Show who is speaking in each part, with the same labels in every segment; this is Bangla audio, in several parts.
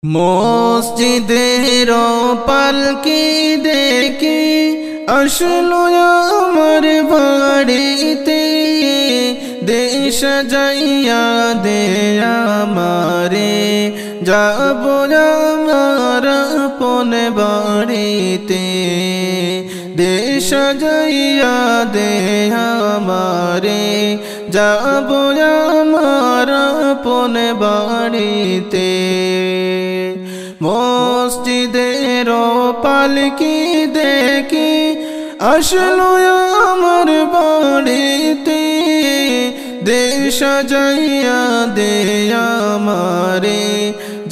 Speaker 1: মসজিদের পালকি দেখে আসলো আমার বাড়িতে, দেশ যাইয়া দে আমারে, যাব আমার আপন বাড়িতে। দেশ যাইয়া দে আমারে, যাব আমার আপন বাড়িতে। মসজিদের পালকি দেখে আসলো আমার বাড়িতে, দেশ যাইয়া দে আমারে,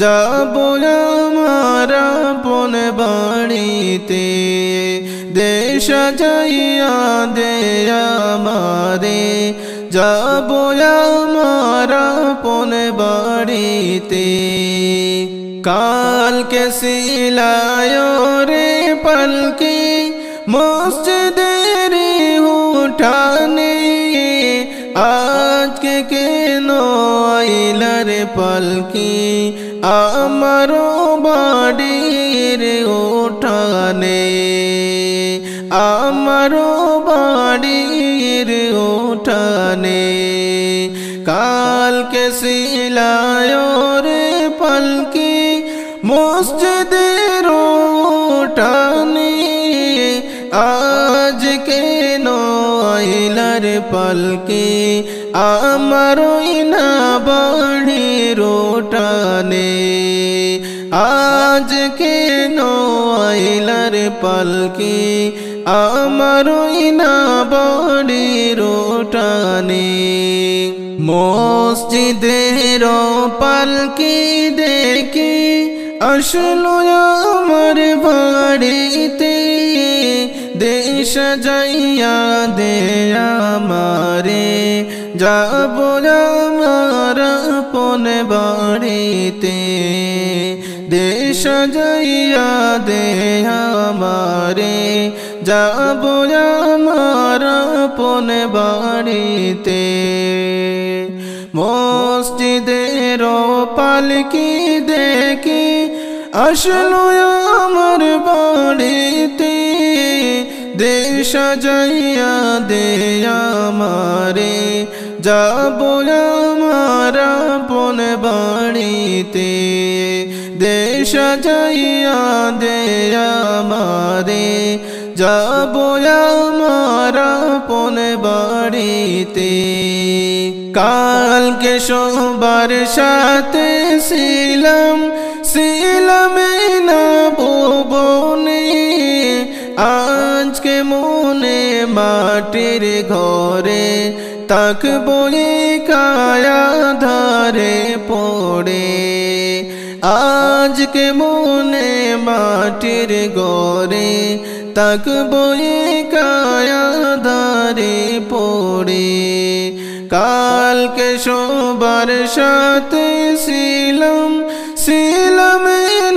Speaker 1: যাব আমার আপন বাড়িতে। দেশ যাইয়া দে আমারে, যাব আমার আপন বাড়িতে। কালকে সিলায় রে পালকি মসজিদের উঠানে, আজকে কেন আইলা রে পালকি আমার বাড়ির উঠানে, আমার বাড়ির উঠানে। কালকে সিলায় রে পালকি মসজিদের উঠানে, আজ কেন আইলা রে পালকি আমার না বাড়ির উঠানে, আজ কেন আইলা রে পালকি আমার না বাড়ির উঠানে। মসজিদের পালকি দেখে আসলো আমার বাড়িতে, দেশ যাইয়া দে আমারে, যাব আমার আপন বাড়িতে। দেশ যাইয়া দে আমারে, যাব আমার আপন বাড়িতে। মসজিদের পালকি দেখে আসলো আমার বাড়িতে, দেশ যাইয়া দে আমারে, যাব আমার আপন বাড়িতে। দেশ যাইয়া দে আমারে, যাব আমার আপন বাড়িতে। কালকে সবার সাথে ছিলাম না ভুবনে, আজকে মনে মাটির ঘরে থাকবো কায়া ধারে পড়ে। আজকে মনে মাটির ঘরে থাকবো কায়া ধারে পড়ে। কালকে সবার সাথে ছিলাম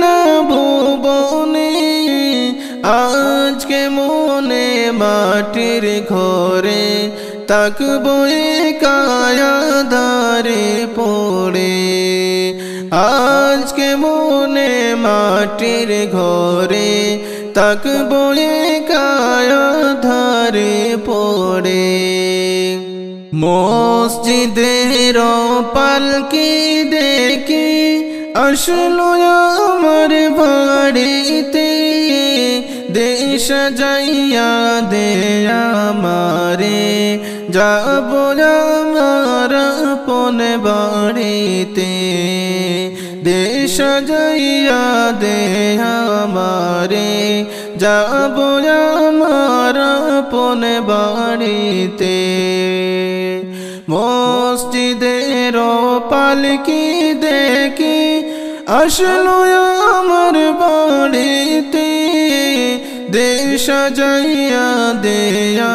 Speaker 1: না ভুবনে, আজকে মনে মাটির ঘরে থাকবো কায়া ধারে পড়ে। আজকে মনে মাটির ঘরে থাকবো কায়া ধারে পড়ে। মসজিদের পালকি দেখে আসলো আমার বাড়িতে, দেশ যাইয়া দে আমারে, যাব আমার আপন বাড়িতে। দেশ যাইয়া দে আমারে, যাব আমার আপন বাড়িতে। মসজিদের পালকি দেখে আসলো আমার বাড়িতে, দেশ যাইয়া দে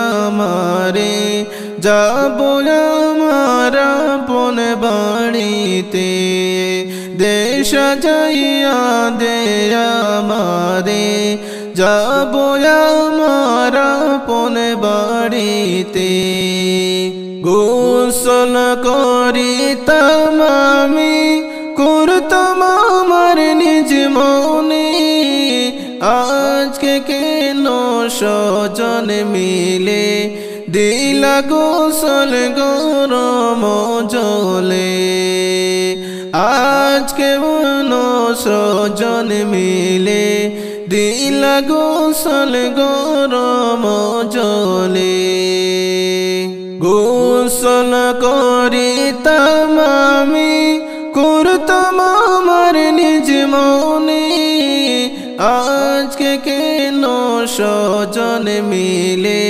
Speaker 1: আমারে, যাব আমার আপন বাড়িতে। দেশ যাইয়া দে আমারে, যাব আমার আপন বাড়িতে। গোসল করিতাম আমি, করতাম আমার আজকে কেন স্বজন মিলে দিলা গোসল গরম জলে আজকে কেন স্বজন মিলে দিলা গোসল গরম জলে গোসল করিতাম আমি করতাম আমার নিজ মনে আজকে কেন স্বজন মিলে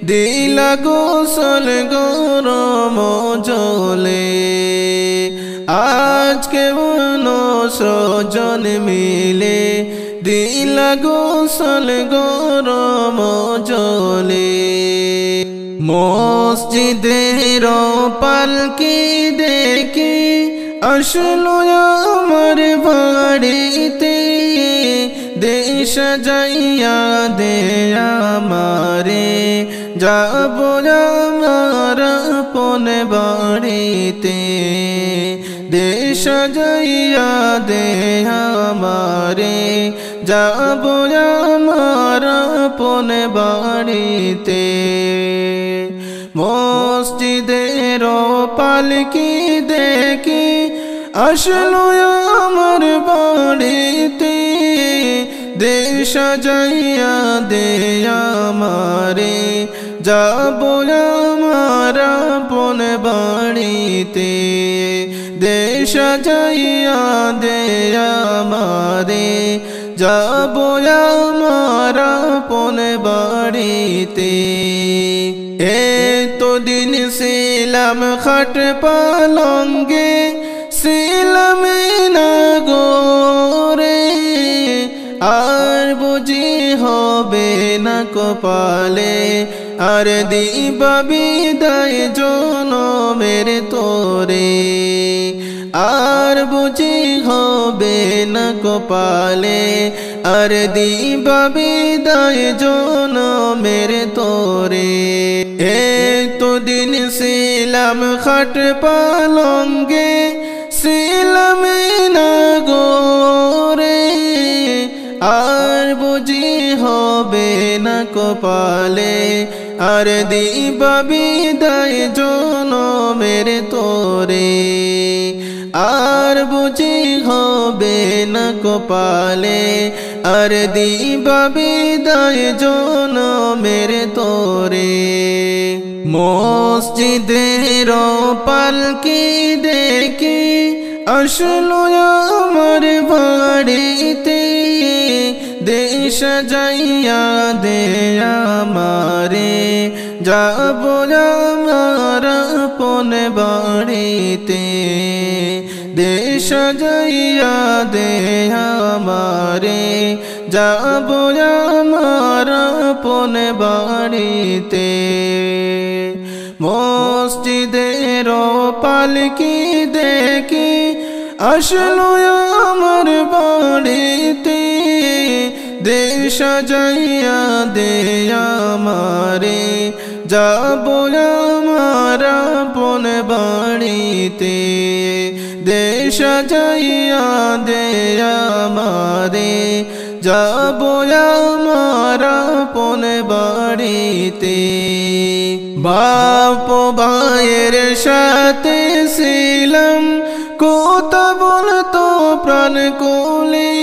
Speaker 1: দিলা গোসল গরম জলে আজকে কেন স্বজন মিলে দিলা গোসল গরম জলে মসজিদের পালকি দেখে আসলো আমার বাড়িতে দেশ যাইয়া দে আমারে যাব আমার আপন বাড়িতে দেশ যাইয়া দে আমারে যাব আমার আপন বাড়িতে মসজিদের পালকি দেখে আসলো আমার বাড়িতে দেশ যাইয়া দে আমারে যাব আমার আপন বাড়িতে দেশ যাইয়া দে আমারে যাব আমার আপন বাড়িতে এতদিন ছিলাম খাট পালঙ্গে ছিলাম না গোরে আর বুঝি হবে না কপালে আর দিবা বিদায় জনমের তোরে আর বুঝি হবে না কপালে আর দিবা বিদায় জনমের তোরে এতদিন ছিলাম খাট পালঙ্গে ছিলাম না গোরে আর বুঝি হবে না কপালে আর দিবা বিদায় জনমের তোরে আর বুঝি হবে না কপালে আর দিবা বিদায় জনমের তোরে মসজিদের পালকি দেখে আসলো আমার বাড়িতে দেশ যাইয়া দে আমারে যাব আমার আপন বাড়িতে দেশ যাইয়া দে আমারে যাব আমার আপন বাড়িতে মসজিদের পালকি দেখে আসলো আমার বাড়িতে দেশ যাইয়া দে আমারে যাব আমার আপন বাড়িতে দেশ যাইয়া দে আমারে যাব আমার আপন বাড়িতে বাপ ভাইয়ের সাথে ছিলাম কথা বলতো প্রাণ কোলে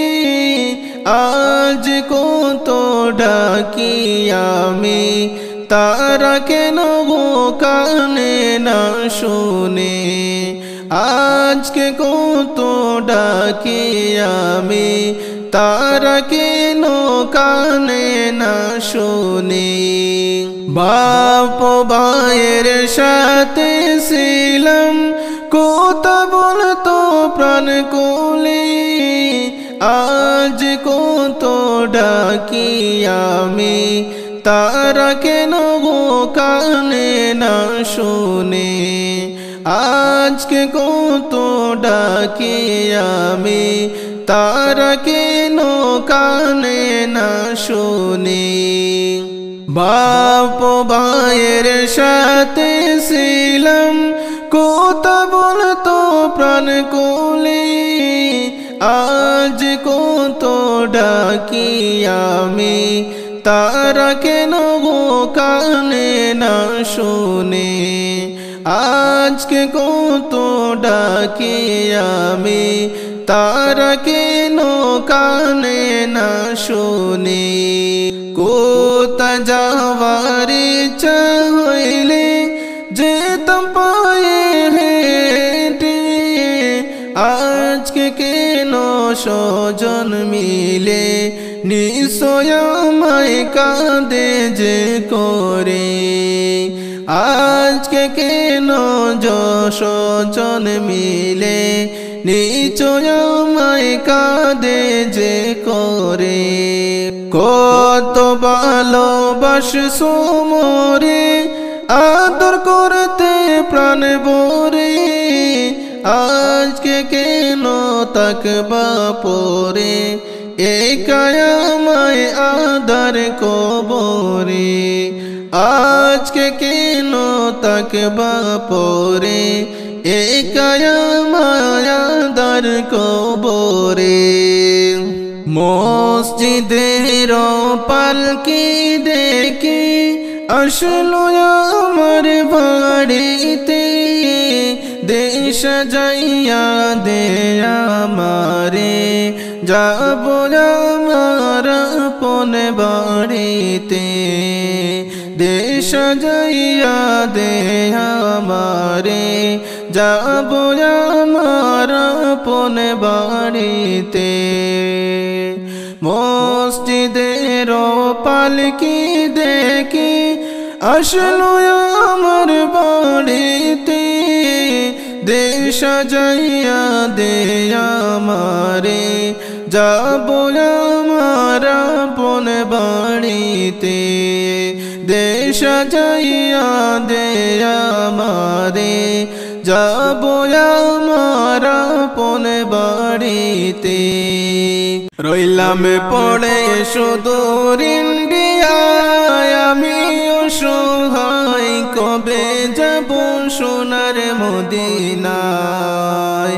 Speaker 1: আজ কত ডাকি আমি তারা কেন গো কানে না শুনে আজকে কত ডাকি আমি তারা কেন কানে না শুনে বাপ ভাইয়ের সাথে ছিলাম কথা বলতো প্রাণ কোলে আজ কত ডাকি আমি তারা কেন গো কানে না শুনে আজকে কত ডাকি আমি তারা কেন কানে না শুনে বাপ ভাইয়ের সাথে ছিলাম কথা বলতো প্রাণ কোলে আজ কত ডাকি আমি তারা কেন গো কানে না শুনে আজকে কত ডাকি আমি তারা কেন কানে না শুনে কোথা যাওয়ার ইচ্ছা হইলে যেতাম পায়ে হেঁটে আজকে কেন স্বজন মিলে নিশ্চয় আমায় কাঁদে যে করে আজকে কেন স্বজন মিলে নিশ্চয় আমায় কাঁদে যে করে কত ভালোবাসছো মোরে আদর করতে প্রাণ ভরে আজকে কেন তাকবা পরে একাই আমায় আদর কবরে আজকে কেন তাকবা পরে একাই আমায় আদর কবরে মসজিদের পালকি দেখে আসলো আমার বাড়িতে দেশ যাইয়া দে আমারে যাব আমার আপন বাড়িতে দেশ যাইয়া দে আমারে যাব আমার আপন বাড়িতে মসজিদের পালকি দেখে আসলো আমার বাড়িতে দেশ যাইয়া দে আমারে যাব আমার আপন বাড়িতে দেশ যাইয়া দে আমারে যাব আমার আপন বাড়িতে রইলাম পড়ে সুদূর ইন্ডিয়ায় আমি অসহায় কবে যাব সোনার মদিনায়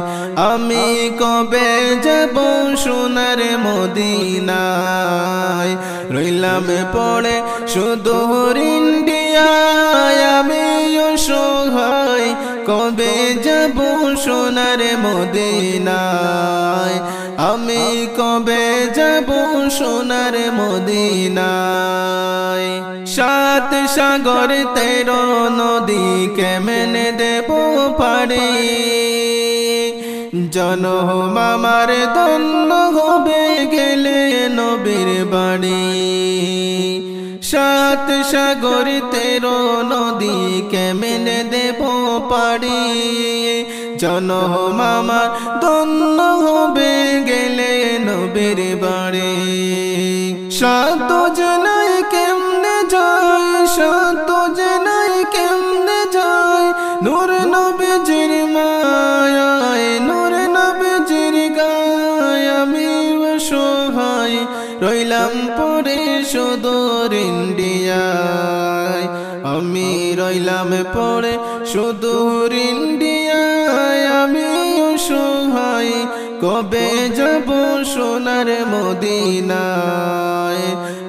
Speaker 1: আমি কবে যাব সোনার মদিনায় রইলাম পড়ে সুদূর ইন্ডিয়ায় আমি অসহায় কবে যাব সোনার মদিনায় আমি কবে যাব সোনার মদিনায় সাত সাগর 13 নদী কেমনে দেব পাড়ি জনম আমার ধন্য হবে গেলে নবীর বাড়ি সাত সাগর 13 নদী কেমনে দেব পাড়ি জনম আমার ধন্য হবে গেলে নবীর বাড়ি সাত জনাই কেমনে যায় সাত জনাই কেমনে যায় নূর নবীজির মায়ায় নূর নবীজির গায় আমি অসহায় রইলাম পড়ে সুদূর ইন্ডিয়ায় আমি রইলাম পড়ে সুদূর ইন্ডিয়ায় আমি অসহায় কবে যাব সোনার মদিনায়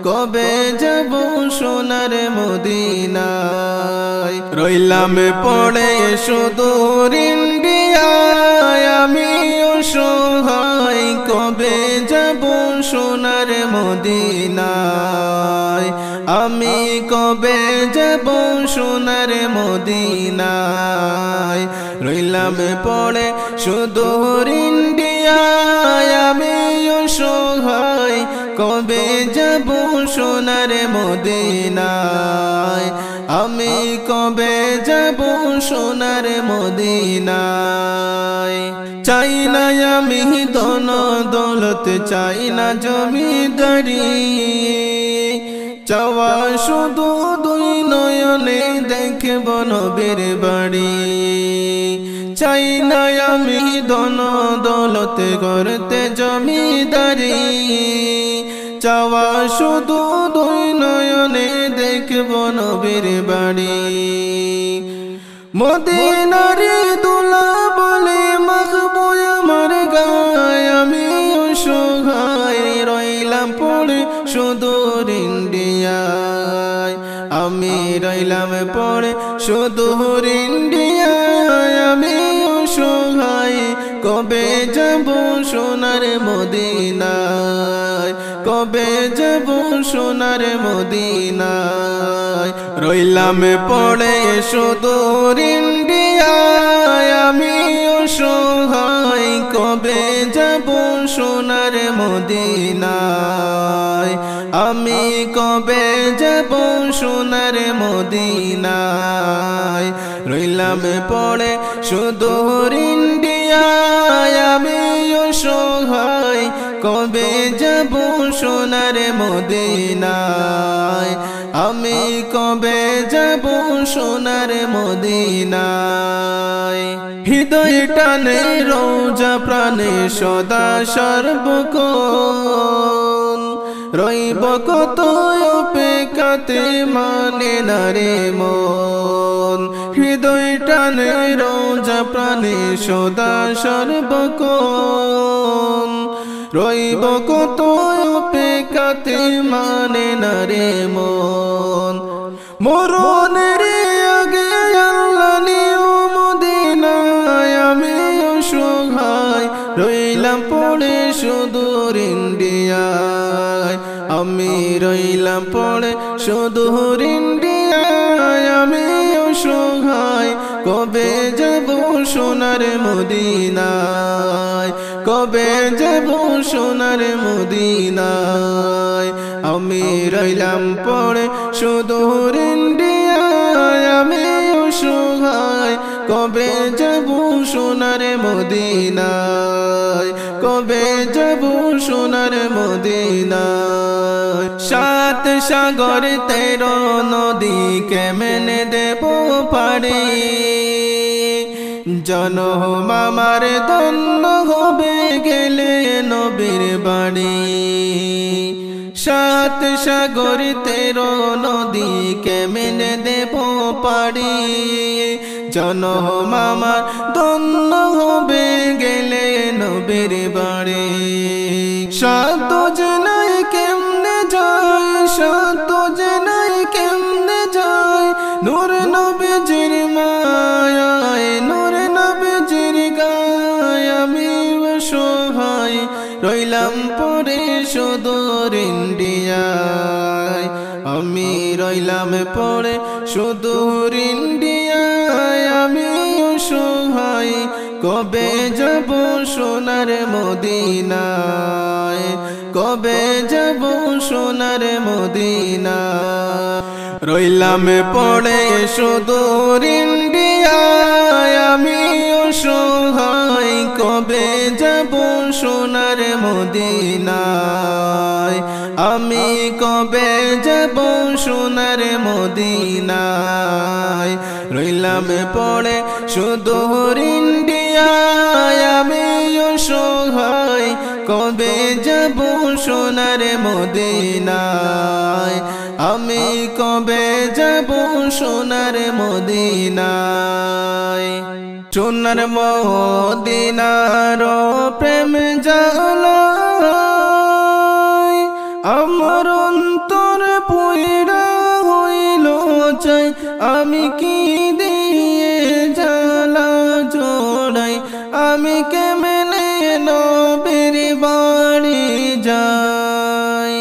Speaker 1: কবে যাব সোনার মদিনায় রইলাম পড়ে সুদূর ইন্ডিয়ায় আমি অসহায় কবে যাব সোনার মদিনায় আমি কবে যাব সোনার মদিনায় রইলাম পড়ে সুদূর ইন্ডিয়ায় আমি অসহায় কবে যাব সোনার মদিনায় আমি কবে যাব সোনার মদিনায় চাই না আমি ধন দৌলত চাই না জমিদারি চাওয়া শুধু দুই নয়নে দেখব নবীর বাড়ি চাই না আমি ধন দৌলত করতে জমিদারি চাওয়া শুধু দুই নয়নে দেখব নবীর বাড়ি মদিনারে দুলা বলে মাখবো আমার গায় আমি অসহায় রইলাম সুদূর ইন্ডিয়ায় আমি রইলাম পড়ে সুদূর ইন্ডিয়ায় আমি অসহায় কবে যাব সোনার মদিনায় কবে যাব সোনার মদিনায় রইলাম পড়ে সুদূর ইন্ডিয়ায় আমি অসহায় কবে যাব সোনার মদিনায় আমি কবে যাব সোনার মদিনায় রইলাম পড়ে সুদূর ইন্ডিয়ায় আমি অসহায় কবে যাব সোনার মদিনায় আমি কবে যাব সোনার মদিনায় হৃদয় টানে রোজা প্রাণে সদা সর্বক্ষণ রইব কত অপেক্ষাতে মানে না রে মন হৃদয় টানে রোজা প্রাণে সদা সর্বক্ষণ রইব কত অপেক্ষাতে মানে না রে মন মরণের আগে আল্লাহ নিও মদিনায় আমি অসহায় রইলাম পড়ে সুদূর ইন্ডিয়ায় আমি রইলাম পড়ে সুদূর ইন্ডিয়ায় আমি অসহায় কবে যাব সোনার মদিনায় কবে যাব সোনার মদিনায় আমি রইলাম পড়ে সুদূর ইন্ডিয়ায় আমি অসহায় কবে যাব সোনার মদিনায় কবে যাব সোনার মদিনায় সাত সাগর 13 নদী কেমনে দেব পাড়ি জনম আমার ধন্য হবে গেলে নবীর বাড়ি সাত সাগর 13 নদী কেমনে দেব পাড়ি জনম আমার ধন্য হবে গেলে নবীর বাড়ি সাত জেনাই কেমনে যায় সাত জেনাই কেমনে যায় নূর নবীজির মায়ায় নূর নবীজির গায় আমি অসহায় রইলাম পড়ে সুদূর ইন্ডিয়ায় আমি রইলাম পড়ে সুদূর ইন্ডিয়ায় আমি অসহায় কবে যাব সোনার মদিনায় কবে যাব সোনার মদিনায় রইলাম পড়ে সুদূর ইন্ডিয়ায় আমি অসহায় কবে যাব সোনার মদিনায় আমি কবে যাব সোনার মদিনায় রইলাম পড়ে সুদূর ইন্ডিয়ায় আমি অসহায় কবে যাব সোনার মদিনায় আমি কবে যাব সোনার মদিনায় সোনার মদিনার প্রেম জ্বালায় আমার অন্তর পুইরা হইল চাই আমি কি দিয়ে জ্বালা জোড়াই আমি কেমনে নবীর বাড়ি যাই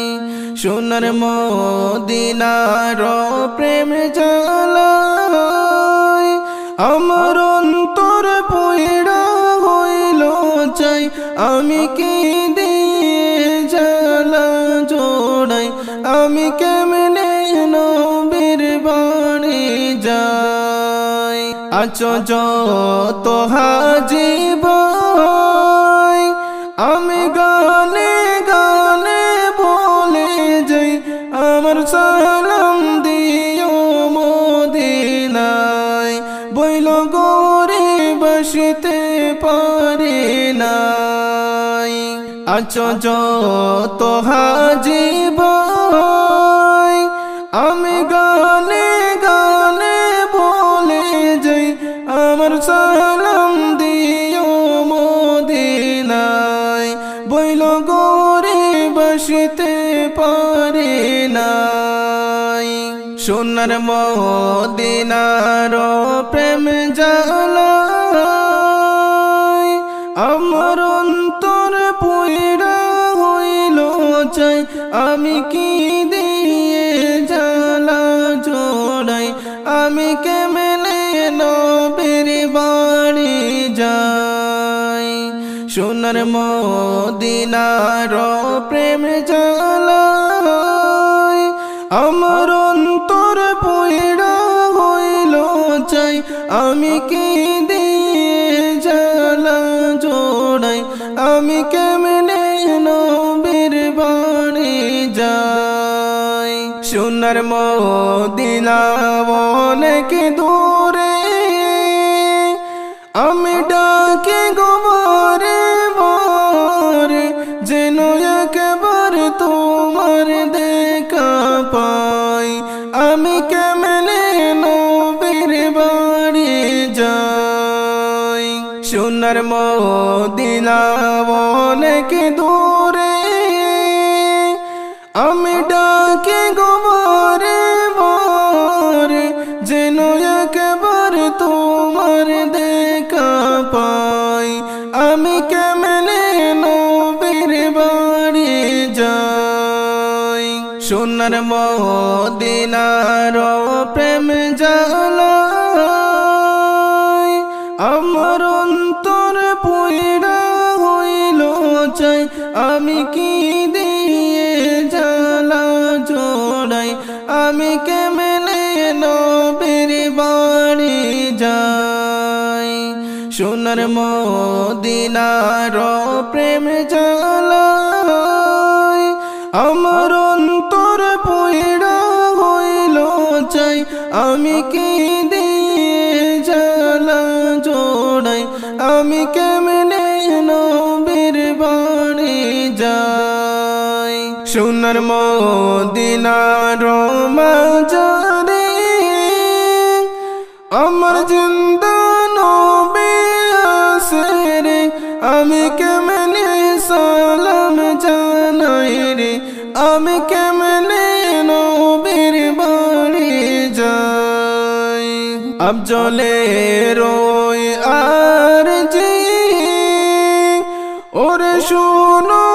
Speaker 1: সোনার মদিনার প্রেম জ্বালায় আমার অন্তর পুইরা হইল চাই আমি কি দিয়ে জ্বালা জোড়াই আমি কেমনে নবীর বাড়ি যাই আছো যত হাজিব আমি গানে গানে বলে যাই আমার সালাম দিও মদিনায় বইল গরে বসতে পারে নাই আছো যত হাজিব আমি গানে গানে বলে যাই আমার সালাম দিও মদিনায় বইল গরে বসতে পারে নাই। সোনার মদিনার প্রেম জ্বালায় আমার অন্তর পুইরা হইল চাই, আমি কি দিয়ে জ্বালা জোড়াই, আমি কেমনে নবীর বাড়ি যাই। সোনার মদিনার প্রেম জ্বালায় আমার অন্তর পুইরা হইল চাই, আমি কি দিয়ে জ্বালা জোড়াই, আমি কেমনে নবীর বাড়ি যাই। সোনার মদিনা অনেক দূরে, আমি ডাকি গোবরে বরে, যেন একবার তোমার দেখা পাই, আমি কেমনে নবীর বাড়ি যাই। সোনার মদিনা অনেক দূরে, আমি ডাকি গোবরে বরে, যেন একবার তোমার দেখা পাই, আমি কেমনে নবীর বাড়ি যাই। সোনার মদিনার প্রেম জ্বালায় আমার অন্তর পুইরা হইল চাই, আমি কি দিয়ে জ্বালা জোড়াই, আমি কেমনে নবীর বাড়ি যাই। সোনার মদিনার প্রেম জ্বালায় আমার অন্তর পুইরা হইল চাই, আমি কি দিয়ে জ্বালা জোড়াই, আমি কেমনে নবীর বাড়ি যাই। সোনার মদিনার মাঝারে আমার জিন্দা নবী আছে রে, আমি কেমনে সালাম জানাই রে, আমি কেমনে নবীর বাড়ি যাই। আফজলে রই আর জি ওরে শোনো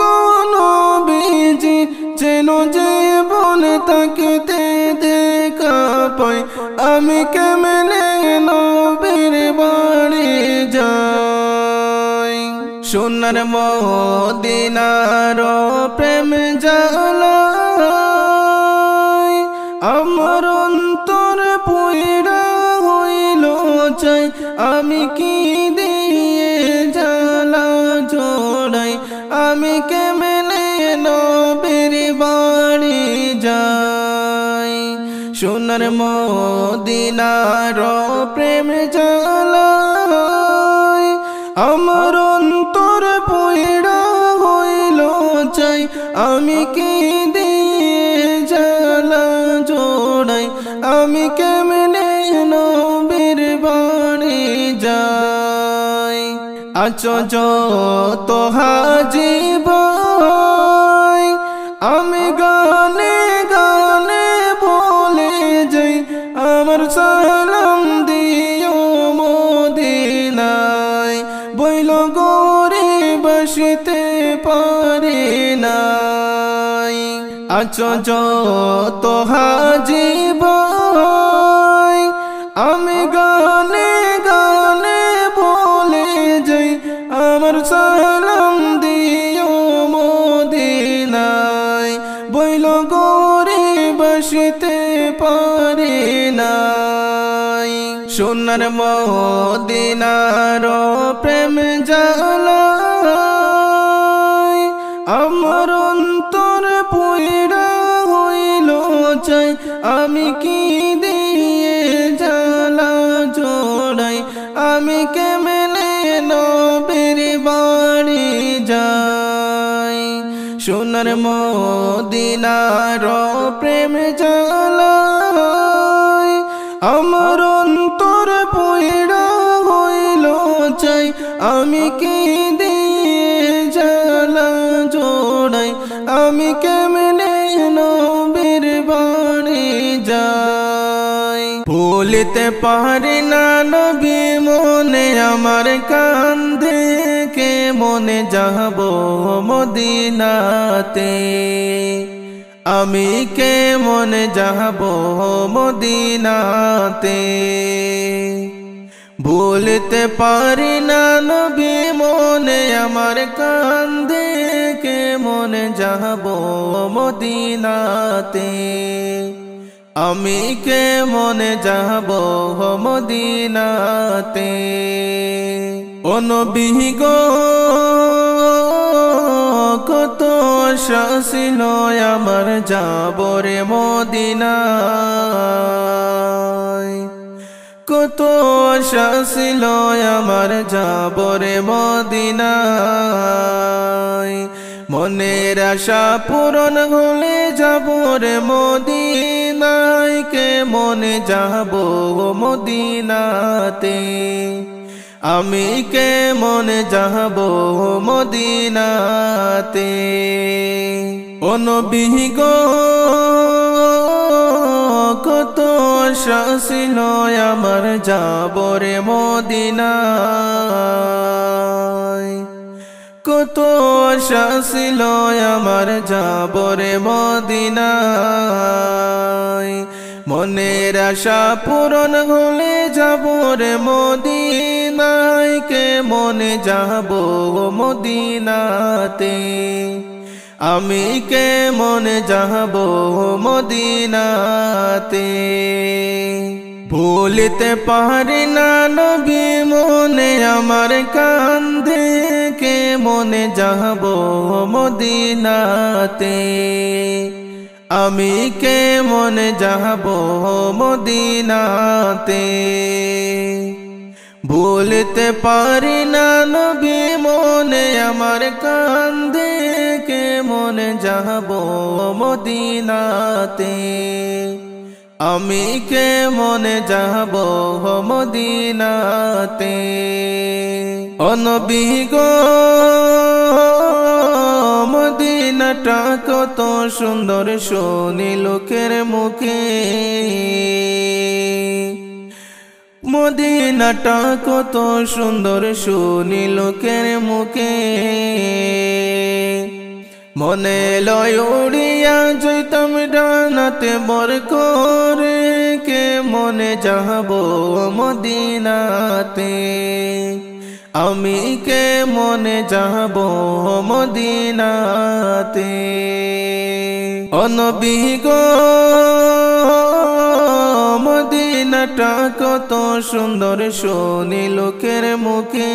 Speaker 1: গো নবীজি, যেন জীবন তাকিতে দেখা পাই, আমি কেমনে নবীর বাড়ি যাই। সোনার মদিনার প্রেম জ্বালায় আমার অন্তর পুইরা হইল চাই, আমি কি দিয়ে জ্বালা জোড়াই, আমি কেমনে নবীর বাড়ি যাই। সোনার মদিনার প্রেম জ্বালায় আমার অন্তর পুইরা হইল চাই, আমি কি দিয়ে জ্বালা জোড়াই, আমি কেমনে নবীর বাড়ি যাই। আছো যত হাজিব আমি গানে গানে বলে যাই, আমার সালাম দিও মদিনায়, বইল গরে বসতে পারে নাই। আছো যত হাজিব আমি গানে গানে বলে যাই, আমার সালাম দিও মদিনায়, বইল গরে বসতে পারে নাই। সোনার মদিনার প্রেম জ্বালায় আমার অন্তর পুইরা হইল চাই, আমি কি দিয়ে জ্বালা জোড়াই, আমি কেমনে নবীর বাড়ি যাই। সোনার মদিনার প্রেম জ্বালায় আমার অন্তর পুইরা হইল চাই, আমি কি দিয়ে জ্বালা জোড়াই, আমি আমি কেমনে নবীর বাড়ি যাই। ভুলিতে পারি না নবী মনে আমার কান্দে, কে মনে যাব মদিনাতে। আমি কে মনে যাব মদিনাতে। ভুলতে পারি না নবী মনে আমার কান্দে, কে মনে যাব মদিনাতে। আমি কে মনে যাব মদিনাতে। ও নবী গো কত আশা ছিল আমার যাব রে মদিনায়, কত আশা ছিল আমার যাব রে মদিনায়। মনের আশা পূরণ হলে যাব রে মদিনায়, কে মনে যাব মদিনাতে। আমি কে মনে যাব মদিনাতে। ও নবী গো কত আশা ছিল আমার যাব রে মদিনায়, কত আশা ছিল আমার যাব রে মদিনায়। মনের আশা পূরণ হলে যাব রে মদিনায়, কে মনে যাব মদিনাতে। আমি কে মনে যাব মদিনাতে। ভুলিতে পারি না নবী মনে আমার কান্দে, কে মনে যাব মদিনাতে। আমি কে মনে যাব মদিনাতে। ভুলতে পারি না নবী মনে আমার কান্দে, কে মনে যাব মদিনাতে। আমি কে মনে যাব মদিনাতে। ও নবী গো মদিনাটা কত সুন্দর শুনি লোকের মুখে, মদিনাটা কত সুন্দর শুনি লোকের মুখে। মনে লয় উড়িয়া যাইতাম ডানাতে বর করে, কে মনে যাব মদিনাতে। আমি কে মনে যাব মদিনাতে। ও নবী গো মদিনাটা কত সুন্দর শুনি লোকের মুখে,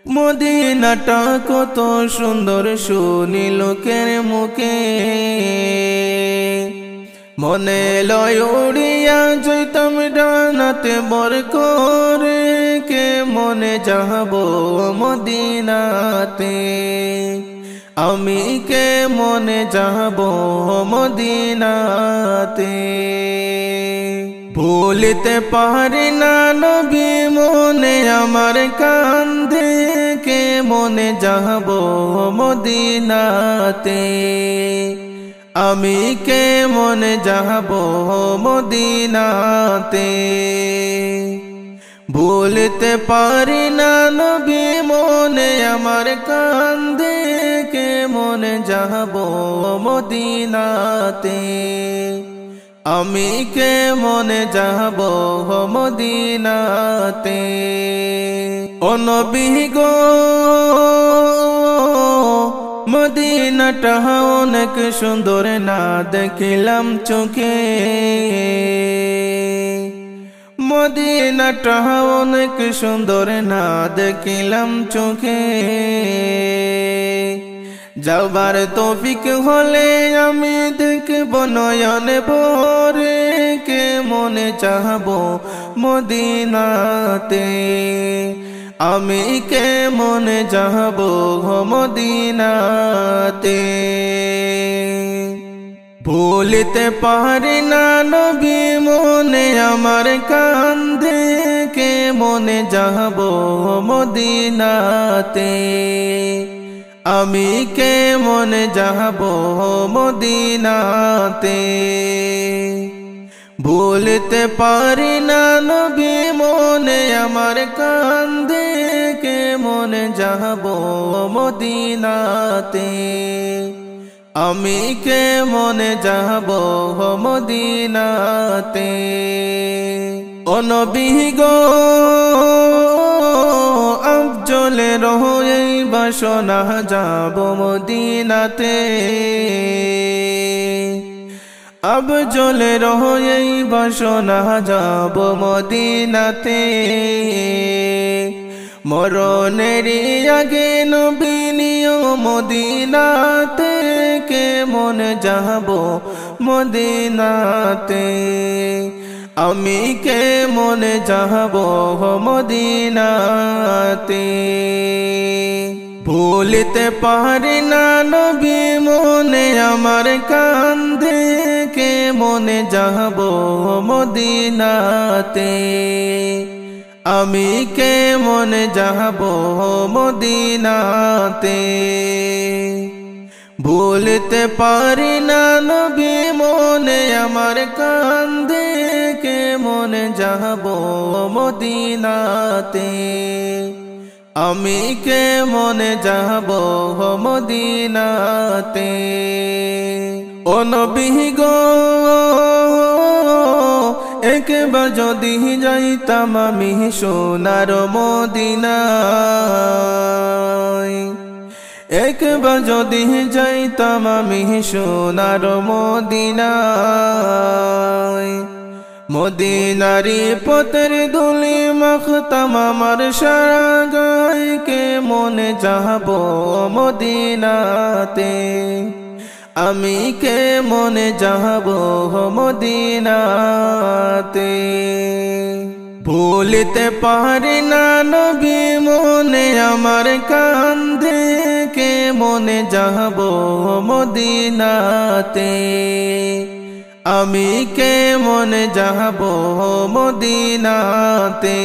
Speaker 1: মদিনাটা কত সুন্দর শুনি লোকের মুখে। মনে লয় উড়িয়া যাইতাম ডানাতে বর করে, কে মনে যাব মদিনাতে। আমি কে মনে যাব মদিনাতে। ভুলিতে পারি না নবী মনে আমার কান্দে, কে মনে যাব মদিনাতে। আমি কে মনে যাব মদিনাতে। ভুলতে পারি না নবী মনে আমার কান্দে, কে মনে যাব মদিনাতে। আমি কে মনে যাব মদিনাতে। ও নবী গো মদিনাটা অনেক সুন্দর না দেখিলাম চোখে, মদিনাটা অনেক সুন্দর না দেখিলাম চোখে। যাবার তৌফিক হলে আমি দেখব নয়নে ভরে, কে মনে চাহব মদিনাতে। আমি কে মনে যাব মদিনাতে। ভুলিতে পারি না নবী মনে আমার কান্দে, কে মনে যাব মদিনাতে। আমি কেমন যাব মদিনাতে। ভুলতে পারি না নবী মনে আমার কান্দে, কেমন যাব মদিনাতে। আমি কেমন যাব মদিনাতে। ও নবী গো আফজলের এই বাসনা যাব মদিনাতে। আফজলের এই বাসনা যাব মদিনাতে। মরণের আগে নবী নিও মদিনাতে, কেমন যাব মদিনাতে। আমি কেমন যাব মদিনাতে। ভুলতে পারি না নবী মনে আমার কান্দে, কেমন যাব মদিনাতে। আমি কেমন যাব মদিনাতে। ভুলতে পারি না নবী মনে আমার কান্দে, কেমন যাব মদিনাতে। আমি কেমন যাব মদিনাতে। ও নবী গো একবার যদি যাইতাম আমি সোনার মদিনায়। একবার যদি যাইতাম আমি সোনার মদিনায়। মদিনারি পথের ধুলি মাখতাম আমার সারা গায়, কেমন যাব মদিনাতে। আমি কেমন যাব মদিনাতে। ভুলতে পারি না নবী মনে আমার কান্দে, কেমন যাব মদিনাতে। আমি কেমন যাব মদিনাতে।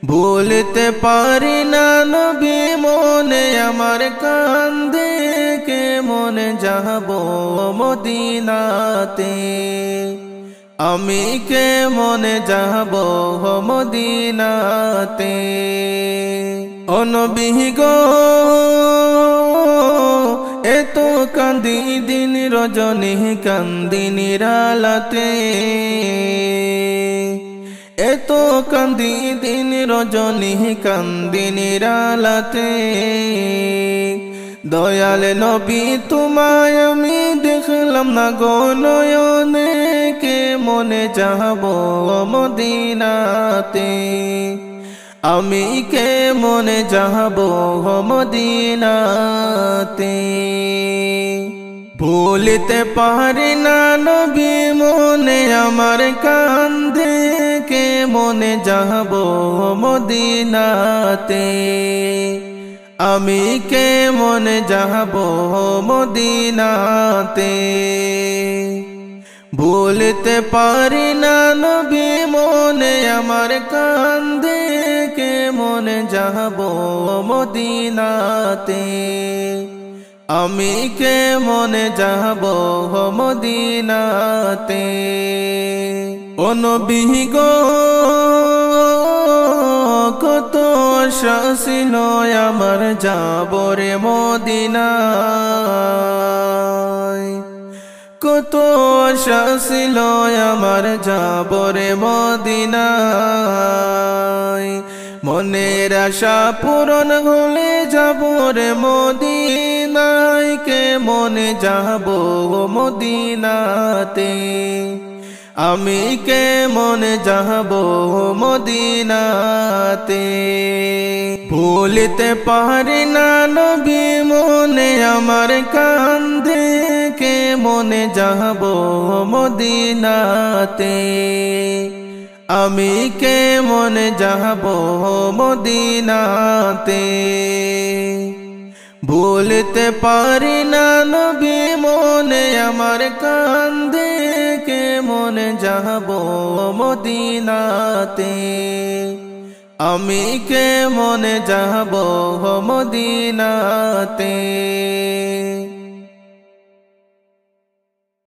Speaker 1: ভুলতে পারি না নবী মনে আমার কান্দে, কেমন যাব মদিনাতে। আমি কেমন যাব মদিনাতে। ও নবী গো এত কান্দি দিন রজনী কান্দি নিরালাতে। এত কান্দি দিন রজনী কান্দি নিরালাতে। দয়াল নবী তোমায় আমি দেখলাম না গো নয়নে, কেমন যাব মদিনাতে। আমি কেমন যাব মদিনাতে। ভুলতে পারি না নবী মনে আমার কান্দে, কেমন যাব মদিনাতে। আমি কেমন যাব মদিনাতে। ভুলতে পারি না নবী মনে আমার কান্দে, কেমন যাব মদিনাতে। আমি কেমন যাব মদিনাতে। ও নবী গো কত আশা ছিল আমার যাব রে মদিনায়। কত আশা ছিল আমার যাব রে মদিনায়। মনের আশা পূরণ হলে যাব রে মদিনায়, কেমন যাব মদিনাতে। আমি কেমন যাব মদিনাতে। ভুলতে পারি না নবী মনে আমার কান্দে, কেমন যাব মদিনাতে। আমি কেমন যাব মদিনাতে। ভুলতে পারি না নবী মনে আমার কান্দে, কেমন যাব মদিনাতে। আমি কে মনে যাব মদিনাতে।